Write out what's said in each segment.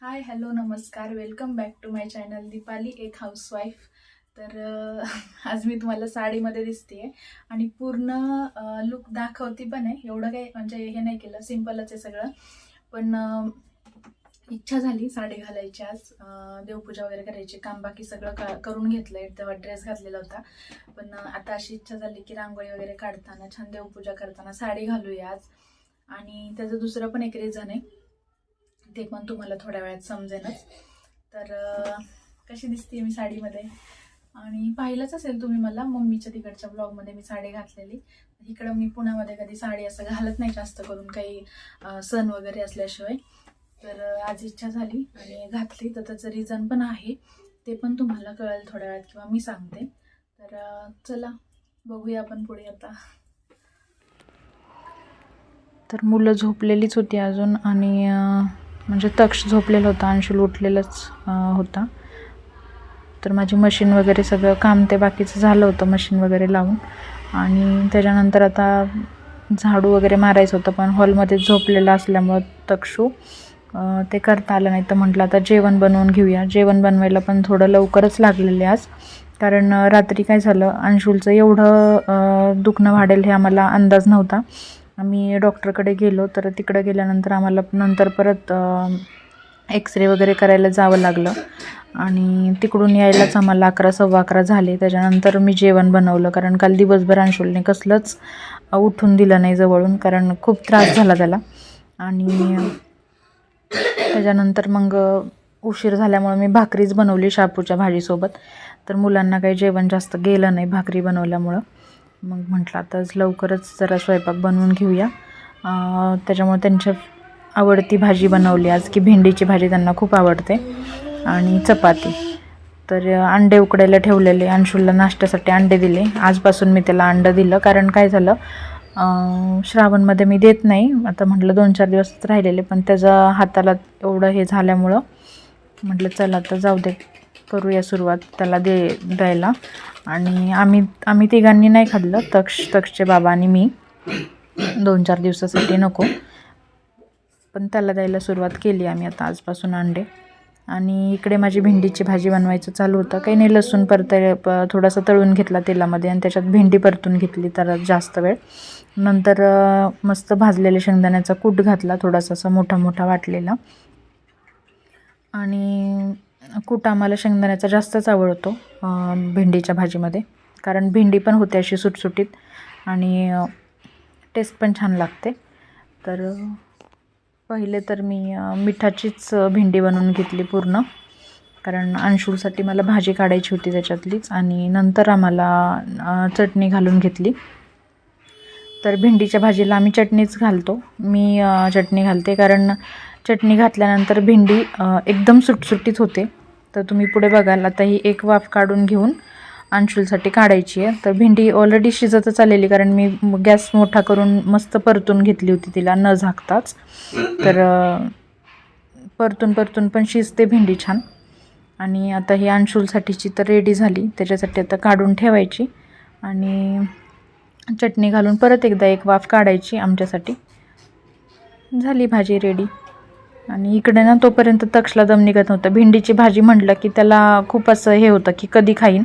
हाय hello नमस्कार, welcome back to my channel Deepali एक housewife. तर आज मी तुम्हाला साडीमध्ये दिसते आणि पूर्ण लुक दाखवते पण आहे. एवढं काही म्हणजे हे नाही केलं, सिम्पलच आहे सगळं. पण इच्छा झाली साडी घालायची आज. देवपूजा वगैरे करायची, काम बाकी सगळं करून घेतलंय. तेव्हा ड्रेस घातलेला होता, पण आता अशी इच्छा झाली की रांगोळी वगैरे काढताना, छान देवपूजा करताना साडी घालूया आज. आणि त्याचं दुसरं पण एक रिझन आहे, ते पण तुम्हाला थोड्या वेळात समजेलच. तर कशी दिसते मी साडीमध्ये, आणि पाहिलंच असेल तुम्ही मला मम्मीच्या तिकडच्या ब्लॉगमध्ये मी साडी घातलेली. इकडं मी पुण्यामध्ये कधी साडी असं घालत नाही जास्त करून, काही सण वगैरे असल्याशिवाय. तर आज इच्छा झाली आणि घातली. तर त्याचं रिझन पण आहे, ते पण तुम्हाला कळेल थोड्या वेळात किंवा मी सांगते. तर चला बघूया आपण पुढे आता. तर मुलं झोपलेलीच होती अजून, आणि म्हणजे तक्ष झोपलेला होता, अंशुल उठलेलाच होता. तर माझी मशीन वगैरे सगळं काम ते बाकीचं झालं होतं, मशीन वगैरे लावून. आणि त्याच्यानंतर आता झाडू वगैरे मारायचं होतं, पण हॉलमध्ये झोपलेलं असल्यामुळं तक्षू ते करता आलं नाही. तर म्हटलं आता जेवण बनवून घेऊया. जेवण बनवायला पण थोडं लवकरच लागलेले आज, कारण रात्री काय झालं, अंशुलचं एवढं दुखणं वाढेल हे आम्हाला अंदाज नव्हता. आम्ही डॉक्टरकडे गेलो, तर तिकडे गेल्यानंतर आम्हाला नंतर परत एक्सरे वगैरे करायला जावं लागलं, आणि तिकडून यायलाच आम्हाला 11 सव्वा 11 झाले. त्याच्यानंतर मी जेवण बनवलं, कारण काल दिवसभर अंशुलने कसलंच उठून दिलं नाही जवळून, कारण खूप त्रास झाला त्याला. आणि त्याच्यानंतर मग उशीर झाल्यामुळे मी भाकरीच बनवली शापूच्या भाजीसोबत. तर मुलांना काही जेवण जास्त गेलं नाही भाकरी बनवल्यामुळं. मग म्हटलं आता लवकरच जरा स्वयंपाक बनवून घेऊया. त्याच्यामुळे त्यांच्या आवडती भाजी बनवली आज, की भेंडीची भाजी त्यांना खूप आवडते, आणि चपाती. तर अंडे उकडायला ठेवलेले, अंशुलला नाश्त्यासाठी अंडे दिले. आजपासून मी त्याला अंडं दिलं, कारण काय झालं, श्रावणमध्ये मी देत नाही. आता म्हटलं 2-4 दिवसच राहिलेले, पण त्याच्या हाताला एवढं हे झाल्यामुळं म्हटलं चला आता जाऊ दे, करूया सुरुवात त्याला द्यायला. आणि आम्ही तिघांनी नाही खाल्लं, तक्षचे बाबा आणि मी 2-4 दिवसासाठी नको, पण त्याला द्यायला सुरुवात केली आम्ही आता आजपासून अंडे. आणि इकडे माझी भेंडीची भाजी बनवायचं चालू होतं. काही नाही, लसूण थोडासा तळून घेतला तेलामध्ये, आणि त्याच्यात भेंडी परतून घेतली तर जास्त वेळ. नंतर मस्त भाजलेल्या शेंगदाण्याचा कूट घातला, थोडासा असा मोठा मोठा वाटलेला. आणि कूट आम्हाला शेंगदाण्याचा जास्तच आवडतो भेंडीच्या भाजीमध्ये, कारण भेंडी पण होते अशी सुटसुटीत, आणि टेस्ट पण छान लागते. तर पहिले तर मी मिठाचीच भेंडी बनवून घेतली पूर्ण, कारण अंशुलसाठी मला भाजी काढायची होती त्याच्यातलीच. आणि नंतर आम्हाला चटणी घालून घेतली. तर भेंडीच्या भाजीला आम्ही चटणीच घालतो, मी चटणी घालते, कारण चटणी घातल्यानंतर भेंडी एकदम सुटसुटीत होते. तर तुम्ही पुढे बघाल, आता ही एक वाफ काढून घेऊन अंशुलसाठी काढायची आहे. तर भेंडी ऑलरेडी शिजतच आलेली, कारण मी गॅस मोठा करून मस्त परतून घेतली होती तिला न झाकताच. तर परतून पण शिजते भेंडी छान. आणि आता ही अंशुलसाठीची तर रेडी झाली, त्याच्यासाठी आता काढून ठेवायची, आणि चटणी घालून परत एकदा एक वाफ काढायची आमच्यासाठी. झाली भाजी रेडी. आणि इकडे ना तोपर्यंत तक्षला दम निघत नव्हता. भेंडीची भाजी म्हटलं की त्याला खूप असं हे होतं की कधी खाईन.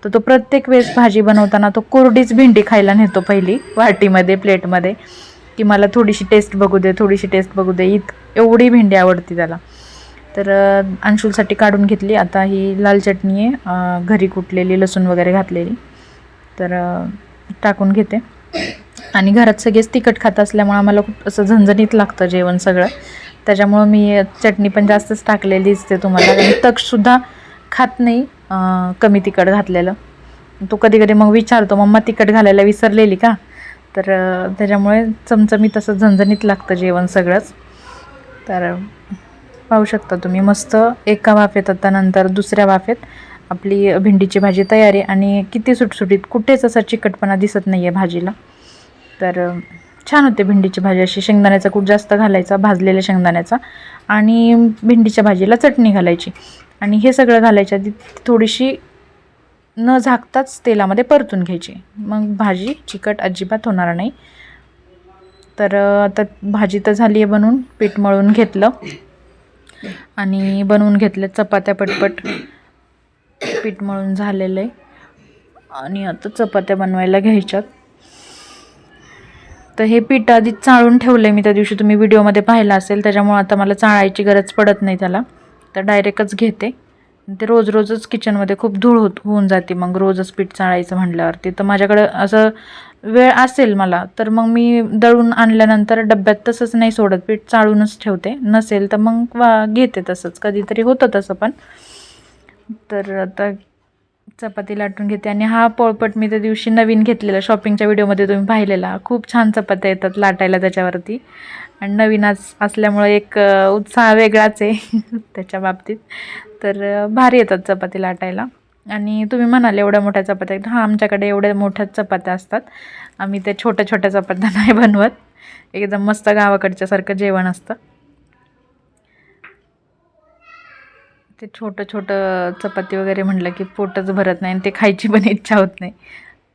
तर तो प्रत्येक वेळेस भाजी बनवताना तो कोरडीच भेंडी खायला नेतो पहिली वाटीमध्ये, प्लेटमध्ये, की मला थोडीशी टेस्ट बघू दे. एवढी भेंडी आवडती त्याला. तर अंशुलसाठी काढून घेतली. आता ही लाल चटणी आहे, घरी कुटलेली, लसूण वगैरे घातलेली, तर टाकून घेते. आणि घरात सगळेच तिखट खात असल्यामुळे आम्हाला खूप असं झणझणीत लागतं जेवण सगळं, त्याच्यामुळं मी चटणी पण जास्तच टाकलेली दिसते तुम्हाला. आणि तक्षसुद्धा खात नाही कमी तिखट घातलेलं. तो कधी कधी मग विचारतो, मम्मा तिखट घालायला विसरलेली का? तर त्याच्यामुळे चमचमीत असं झणझणीत लागतं जेवण सगळंच. तर पाहू शकता तुम्ही, मस्त एका वाफेत आता नंतर दुसऱ्या वाफेत आपली भेंडीची भाजी तयार आहे. आणि किती सुटसुटीत, कुठेच असा चिकटपणा दिसत नाही आहे भाजीला. तर छान होते भेंडीची भाजी. अशी शेंगदाण्याचा कूट जास्त घालायचा, भाजलेल्या शेंगदाण्याचा, आणि भेंडीच्या भाजीला चटणी घालायची, आणि हे सगळं घालायच्या आधी थोडीशी न झाकताच तेलामध्ये परतून घ्यायची, मग भाजी चिकट अजिबात होणार नाही. तर आता भाजी तर झाली आहे बनवून, पीठ मळून घेतलं. आणि बनवून घेतल्या चपात्या पटपट. पीठ मळून झालेलं आहे आणि आता चपात्या बनवायला घ्यायच्यात. तर हे पीठ आधी चाळून ठेवलं आहे मी त्या दिवशी, तुम्ही व्हिडिओमध्ये पाहिलं असेल, त्याच्यामुळे आता मला चाळायची गरज पडत नाही त्याला. तर डायरेक्टच घेते. ते रोजच किचनमध्ये खूप धूळ होऊन जाते मग रोजच पीठ चाळायचं म्हटल्यावरती. तर माझ्याकडं असं वेळ असेल मला तर मग मी दळून आणल्यानंतर डब्यात तसंच नाही सोडत, पीठ चाळूनच ठेवते. नसेल तर मग घेते तसंच, कधीतरी होतं तसं पण. तर आता चपाती लाटून घेते. आणि हा पोळपट मी त्या दिवशी नवीन घेतलेला, शॉपिंगच्या व्हिडिओमध्ये तुम्ही पाहिलेला. खूप छान चपात्या येतात लाटायला त्याच्यावरती. आणि नवीन असल्यामुळे एक उत्साह वेगळाच आहे त्याच्या बाबतीत. तर भारी येतात चपाती लाटायला. आणि तुम्ही म्हणाले एवढ्या मोठ्या चपात्या, हां आमच्याकडे एवढ्या मोठ्याच चपात्या असतात. आम्ही त्या छोट्या छोट्या चपात्या नाही बनवत. एकदम मस्त गावाकडच्यासारखं जेवण असतं. ते छोटं चपाती वगैरे म्हटलं की पोटच भरत नाही आणि ते खायची पण इच्छा होत नाही.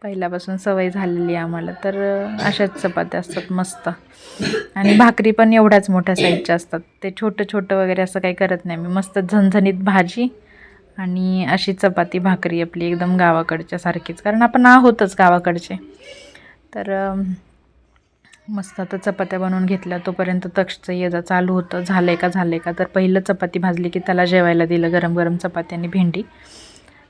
पहिल्यापासून सवय झालेली आहे आम्हाला. तर अशाच चपात्या असतात मस्त. आणि भाकरी पण एवढ्याच मोठ्या साईजच्या असतात. ते छोटं वगैरे असं काही करत नाही मी. मस्त झणझणीत भाजी आणि अशी चपाती भाकरी आपली एकदम गावाकडच्या सारखीच, कारण आपण आहोतच गावाकडचे. तर मस्त आता चपात्या बनवून घेतल्या. तोपर्यंत तक्षचं ये चालू होतं, झालं का. तर पहिलं चपाती भाजली की त्याला जेवायला दिलं गरम चपाती आणि भेंडी.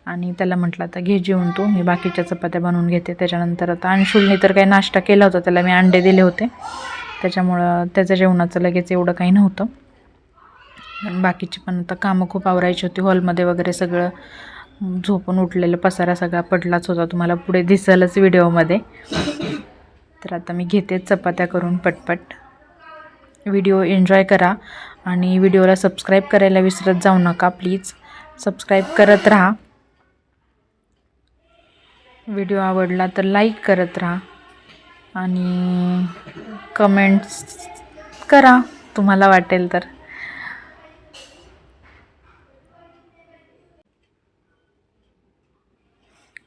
आणि त्याला म्हटलं आता घे जेवून तू, मी बाकीच्या चपात्या बनवून घेते. त्याच्यानंतर आता अंशुलने तर काही नाश्ता केला होता, त्याला मी अंडे दिले होते, त्याच्यामुळं त्याचं जेवणाचं लगेच एवढं काही नव्हतं. बाकीची पण आता कामं खूप आवरायची होती. हॉलमध्ये वगैरे सगळं झोपून उठलेलं पसारा सगळा पडलाच होता, तुम्हाला पुढे दिसेलच व्हिडिओमध्ये. तर आता मी घेते चपात्या करून पटपट. व्हिडिओ एन्जॉय करा आणि व्हिडिओला सबस्क्राईब करायला विसरत जाऊ नका प्लीज. सबस्क्राईब करत राहा. व्हिडिओ आवडला तर लाईक करत राहा आणि कमेंट्स करा तुम्हाला वाटेल तर.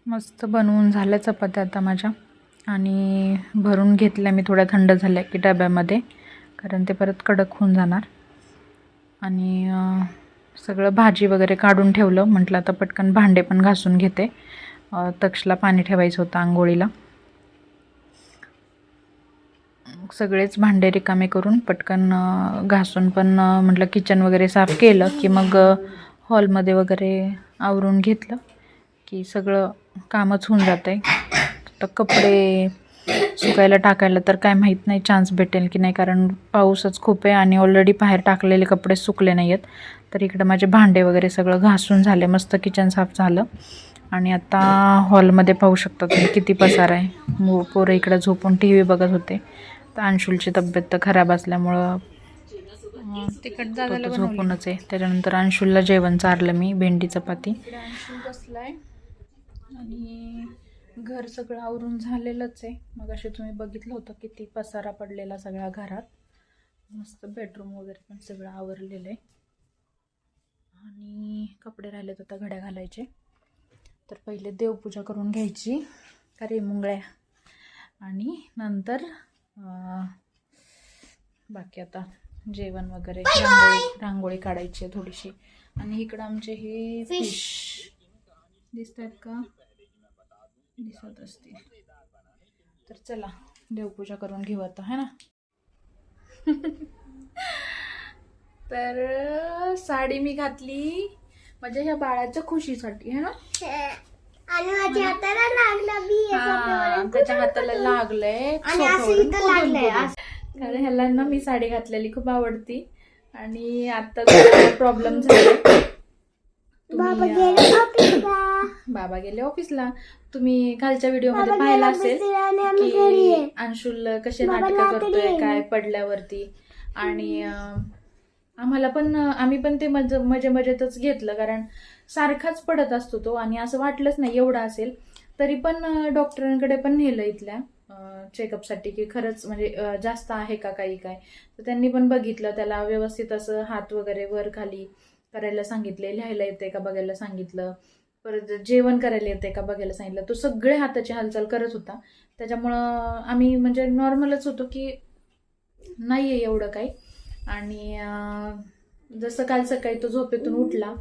मस्त बनवून झाल्या चपात्या आता माझ्या. आणि भरून घेतल्या मी थोड्या थंड झाल्या की डब्यामध्ये, कारण ते परत कडक होऊन जाणार. आणि सगळं भाजी वगैरे काढून ठेवलं. म्हटलं आता पटकन भांडे पण घासून घेते. तक्षला पाणी ठेवायचं होतं आंघोळीला. सगळेच भांडे रिकामे करून पटकन घासून पण म्हटलं किचन वगैरे साफ केलं की मग हॉलमध्ये वगैरे आवरून घेतलं की सगळं कामच होऊन जातं आहे. तर कपडे सुकायला टाकायला तर काय माहीत नाही चान्स भेटेल की नाही, कारण पाऊसच खूप आहे आणि ऑलरेडी बाहेर टाकलेले कपडे सुकले नाही आहेत. तर इकडं माझे भांडे वगैरे सगळं घासून झाले, मस्त किचन साफ झालं. आणि आता हॉलमध्ये पाहू शकता तुम्ही किती पसार आहे. पोरं इकडं झोपून टी व्ही बघत होते. तर अंशुलची तब्येत तर खराब असल्यामुळं तो झोपूनच आहे. त्याच्यानंतर अंशुलला जेवण चारलं मी, भेंडी चपाती. अंशुल बसलाय आणि घर सगळं आवरून झालेलंच आहे. मग असे तुम्ही बघितलं होतं किती पसारा पडलेला सगळ्या घरात. मस्त बेडरूम वगैरे पण सगळं आवरलेलं आहे. आणि कपडे राहिलेत आता घड्या घालायचे. तर पहिले देवपूजा करून घ्यायची अरे मुंगळ्या, आणि नंतर बाकी आता जेवण वगैरे, रांगोळी काढायची आहे थोडीशी. आणि इकडं आमचे हे फिश दिसत आहेत का, दिसत असतील. तर चला देवपूजा करून घेऊ आता, है ना. तर साडी मी घातली म्हणजे ह्या बाळाच्या खुशीसाठी, है ना. आणि माझ्या हाताला लागलं बी, त्याच्या हाताला लागलंय कारण ह्याला ना मी साडी घातलेली खूप आवडती. आणि आता प्रॉब्लेम झाला, बाबा गेले ऑफिसला. तुम्ही कालच्या व्हिडिओ मध्ये पाहिला असेल की अंशुल कसे नाटकं करतोय काय पडल्यावरती. आणि आम्ही पण ते मजेतच घेतलं, कारण सारखाच पडत असतो तो आणि असं वाटलंच नाही एवढा असेल. तरी पण डॉक्टरांकडे पण नेलं इथल्या चेकअपसाठी की खरंच म्हणजे जास्त आहे का काही काय. तर त्यांनी पण बघितलं, त्याला व्यवस्थित असं हात वगैरे वर खाली करायला सांगितले, लिहायला येते का बघायला सांगितलं, परत जेवण करायला येते का बघायला सांगितलं. तो सगळे हाताची हालचाल करत होता. त्याच्यामुळं आम्ही म्हणजे नॉर्मलच होतो की नाहीये एवढं काही. आणि जसं काल सकाळी तो झोपेतून उठला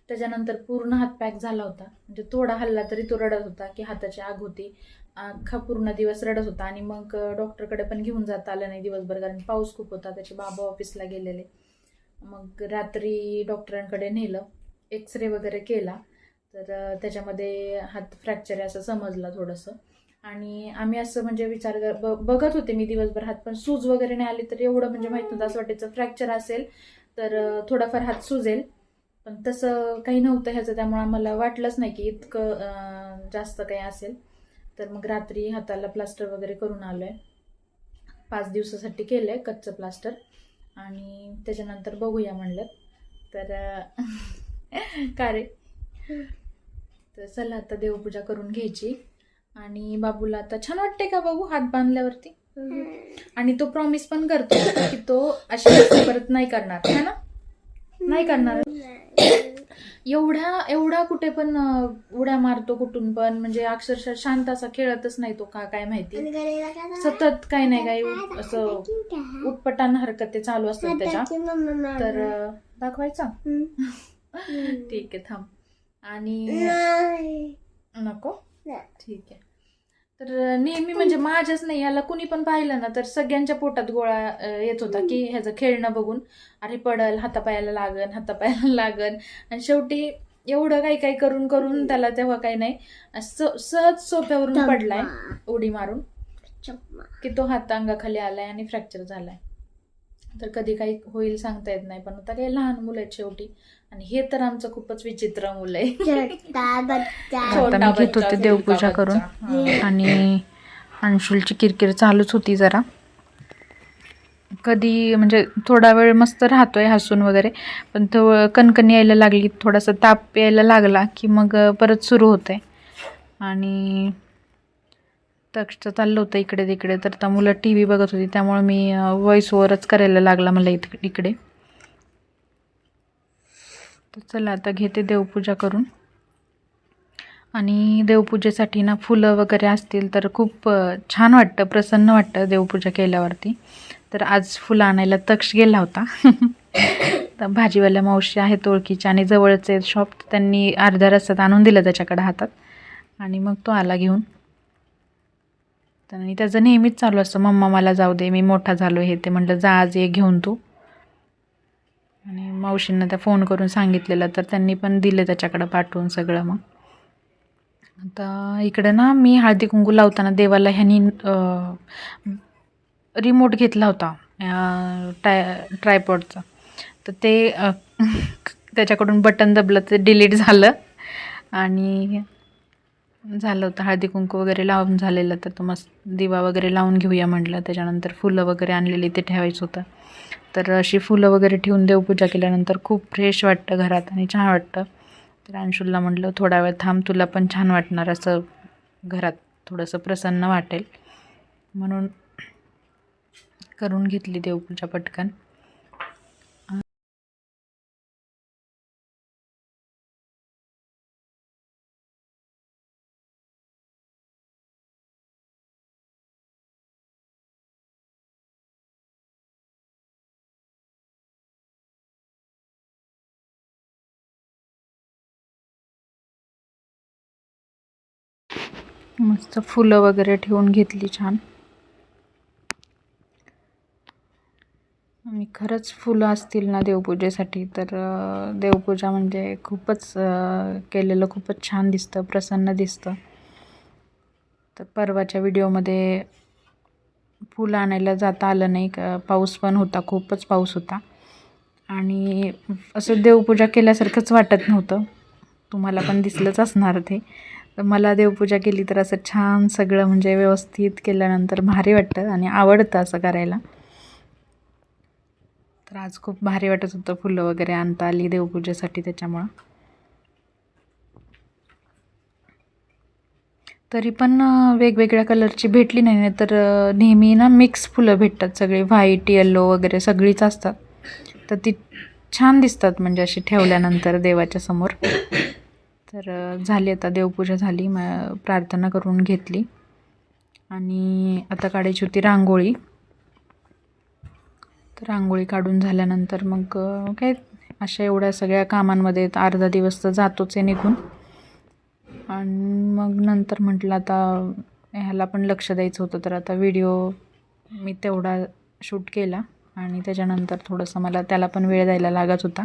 त्याच्यानंतर पूर्ण हात पॅक झाला होता. म्हणजे थोडा हल्ला तरी तो रडत होता की हाताची आग होती. अख्खा पूर्ण दिवस रडत होता. आणि मग डॉक्टरकडे पण घेऊन जाता आलं नाही दिवसभर, कारण पाऊस खूप होता. त्याचे बाबा ऑफिसला गेलेले. मग रात्री डॉक्टरांकडे नेलं, एक्सरे वगैरे केला, तर त्याच्यामध्ये हात फ्रॅक्चर आहे असं समजलं थोडंसं. आणि आम्ही असं म्हणजे बघत होते मी दिवसभर हात, पण सूज वगैरे नाही आली. तर एवढं म्हणजे माहित नव्हतं, असं वाटायचं फ्रॅक्चर असेल तर थोडाफार हात सुजेल, पण तसं काही नव्हतं ह्याचं. त्यामुळे आम्हाला वाटलंच नाही की इतकं जास्त काही असेल. तर मग रात्री हाताला प्लास्टर वगैरे करून आलोय. 5 दिवसासाठी केलंय कच्चं प्लास्टर. आणि त्याच्यानंतर बघूया म्हणलं. तर का रे, तर चला आता देवपूजा करून घ्यायची. आणि बाबूला आता छान वाटते का बाबू हात बांधल्यावरती? आणि तो प्रॉमिस पण करतो की तो अशी परत नाही करणार, है ना? नाही करणार. एवढा कुठे पण उड्या मारतो कुठून पण, म्हणजे अक्षरशः शांत असा खेळतच नाही तो, का काय माहिती. सतत काही नाही काही असं उटपटान हरकती चालू असतात त्याच्या. तर दाखवायचा ठीक आहे, थांब. आणि नको, ठीक आहे. तर नेहमी म्हणजे माझ्याच नाही, याला कुणी पण पाहिलं ना तर सगळ्यांच्या पोटात गोळा येत होता की ह्याचं खेळणं बघून, अरे पडल, हातापायाला लागन. आणि शेवटी एवढं काही करून करून त्याला तेव्हा काही नाही, सहज सोप्यावरून पडलाय उडी मारून की तो हात अंगाखाली आलाय आणि फ्रॅक्चर झालाय. तर कधी काही होईल सांगता येत नाही, पण आता काही लहान मुलं आहेत शेवटी. आणि हे तर आमचं खूपच विचित्र मुलं आहे. आता मी घेत होते देवपूजा करून, आणि अंशुलची किरकिर चालूच होती जरा. कधी म्हणजे थोडा वेळ मस्त राहतोय हसून वगैरे, पण तो कणकण यायला लागली, थोडासा ताप यायला लागला की मग परत सुरू होते. आणि तक्षचं चाललं होतं इकडे तिकडे, तर त्या मुलं टी व्ही बघत होती, त्यामुळे मी व्हॉइस ओव्हरच करायला लागला मला इकडे. तर चला आता घेते देवपूजा करून. आणि देवपूजेसाठी ना फुलं वगैरे असतील तर खूप छान वाटतं, प्रसन्न वाटतं देवपूजा केल्यावरती. तर आज फुलं आणायला तक्ष गेला होता. तर भाजीवाल्या मावशी आहेत ओळखीच्या आणि जवळचे शॉप, त्यांनी अर्ध्या रस्त्यात आणून दिलं त्याच्याकडे हातात. आणि मग तो आला घेऊन. आणि त्याचं नेहमीच चालू असतं, मम्मा मला जाऊ दे, मी मोठा झालो हे ते. म्हटलं जा आज ये घेऊन तू. आणि मावशींना त्या फोन करून सांगितलेलं, तर त्यांनी पण दिले त्याच्याकडं पाठवून सगळं. मग आता इकडं ना मी हळदी कुंकू लावताना देवाला ह्यांनी रिमोट घेतला होता ट्रायपॉडचा. तर ते त्याच्याकडून बटन दबलं, ते डिलीट झालं. आणि झालं होतं हळदी कुंकू वगैरे लावून झालेलं, तर तो मस्त दिवा वगैरे लावून घेऊया म्हटलं. त्याच्यानंतर फुलं वगैरे आणलेली ते ठेवायचं होतं. तर अशी फुलं वगैरे ठेवून देवपूजा केल्यानंतर खूप फ्रेश वाटतं घरात आणि छान वाटतं. तर अंशुलला म्हटलं थोडा वेळ थांब, तुला पण छान वाटणार, असं घरात थोडंसं प्रसन्न वाटेल म्हणून करून घेतली देवपूजा पटकन. मस्त फुलं वगैरे ठेवून घेतली छान. आणि खरंच फुलं असतील ना देवपूजेसाठी तर देवपूजा म्हणजे खूपच केलेलं खूपच छान दिसतं, प्रसन्न दिसतं. तर परवाच्या व्हिडिओमध्ये फुलं आणायला जाता आलं नाही, पाऊस पण होता, खूपच पाऊस होता. आणि असं देवपूजा केल्यासारखंच वाटत नव्हतं. तुम्हाला पण दिसलंच असणार ते. तर मला देवपूजा केली तर असं छान सगळं म्हणजे व्यवस्थित केल्यानंतर भारी वाटतं आणि आवडतं असं करायला. तर आज खूप भारी वाटत होतं फुलं वगैरे आणता आली देवपूजेसाठी त्याच्यामुळं. तरी पण वेगवेगळ्या कलरची भेटली नाही, तर नेहमी ना मिक्स फुलं भेटतात, सगळे व्हाईट येलो वगैरे सगळीच असतात. तर ती छान दिसतात म्हणजे अशी ठेवल्यानंतर देवाच्या समोर. तर झाली आता देवपूजा झाली, प्रार्थना करून घेतली. आणि आता काढायची होती रांगोळी. तर रांगोळी काढून झाल्यानंतर मग काय अशा एवढ्या सगळ्या कामांमध्ये अर्धा दिवस तर जातोच आहे निघून. आणि मग नंतर म्हटलं आता ह्याला पण लक्ष द्यायचं होतं, तर आता व्हिडिओ मी तेवढा शूट केला आणि त्याच्यानंतर थोडंसं मला त्याला पण वेळ द्यायला लागत होता.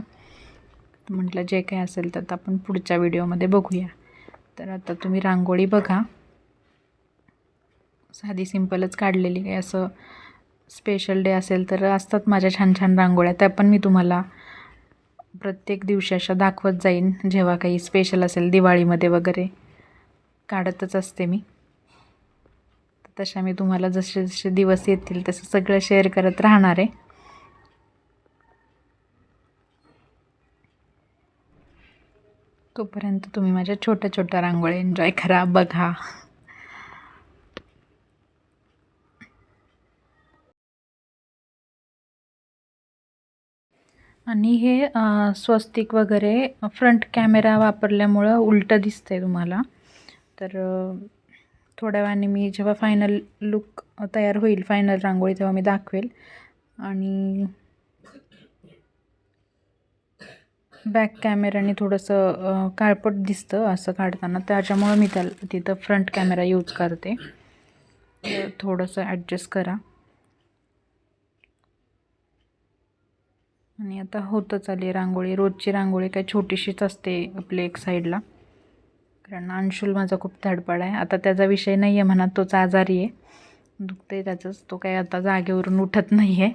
म्हटलं जे काही असेल तर आपण पुढच्या व्हिडिओमध्ये बघूया. तर आता तुम्ही रांगोळी बघा, साधी सिंपलच काढलेली. काही असं स्पेशल डे असेल तर असतात माझ्या छान छान रांगोळ्या, त्या पण मी तुम्हाला प्रत्येक दिवशी अशा दाखवत जाईन. जेव्हा काही स्पेशल असेल दिवाळीमध्ये वगैरे काढतच असते मी. तशा मी तुम्हाला जसे जसे दिवस येतील तसं सगळं शेअर करत राहणार आहे. तोपर्यंत तुम्ही माझ्या छोट्या छोट्या रांगोळ्या एन्जॉय करा, बघा. आणि हे स्वस्तिक वगैरे फ्रंट कॅमेरा वापरल्यामुळं उलटं दिसतंय तुम्हाला. तर थोड्या वेळाने मी जेव्हा फायनल लुक तयार होईल, फायनल रांगोळी, तेव्हा मी दाखवेल. आणि बॅक कॅमेराने थोडंसं काळपट दिसतं असं काढताना, त्याच्यामुळं मी तिथं फ्रंट कॅमेरा यूज करते. तर थोडंसं ॲडजस्ट करा. आणि आता होतच आली रांगोळी. रोजची रांगोळी काय छोटीशीच असते आपल्या एक साईडला, कारण अंशुल माझा खूप धडपड आहे. आता त्याचा विषय नाही आहे म्हणा, तोच आजारी आहे, दुखते त्याचंच. तो काय आता जागेवरून उठत नाही आहे,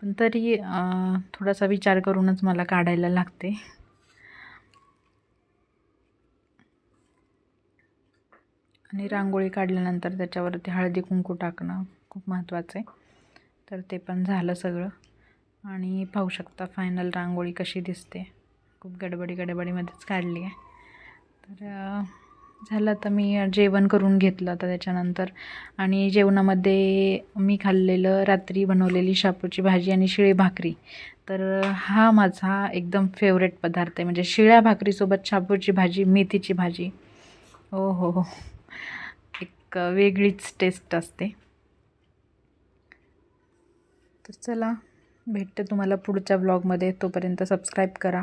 पण तरी थोडासा विचार करूनच मला काढायला लागते. आणि रांगोळी काढल्यानंतर त्याच्यावरती हळदी कुंकू टाकणं खूप महत्त्वाचं आहे. तर ते पण झालं सगळं. आणि पाहू शकता फायनल रांगोळी कशी दिसते. खूप गडबडीमध्येच काढली आहे. तर झालं. आता मी जेवण करून घेतलं आता त्याच्यानंतर. आणि जेवणामध्ये मी खाल्लेलं रात्री बनवलेली शापूची भाजी आणि शिळी भाकरी. तर हा माझा एकदम फेवरेट पदार्थ आहे. म्हणजे शिळ्या भाकरीसोबत शापूची भाजी, मेथीची भाजी, हो हो हो, एक वेगळीच टेस्ट असते. तर चला, भेटते तुम्हाला पुढच्या व्लॉगमध्ये. तोपर्यंत सबस्क्राईब करा.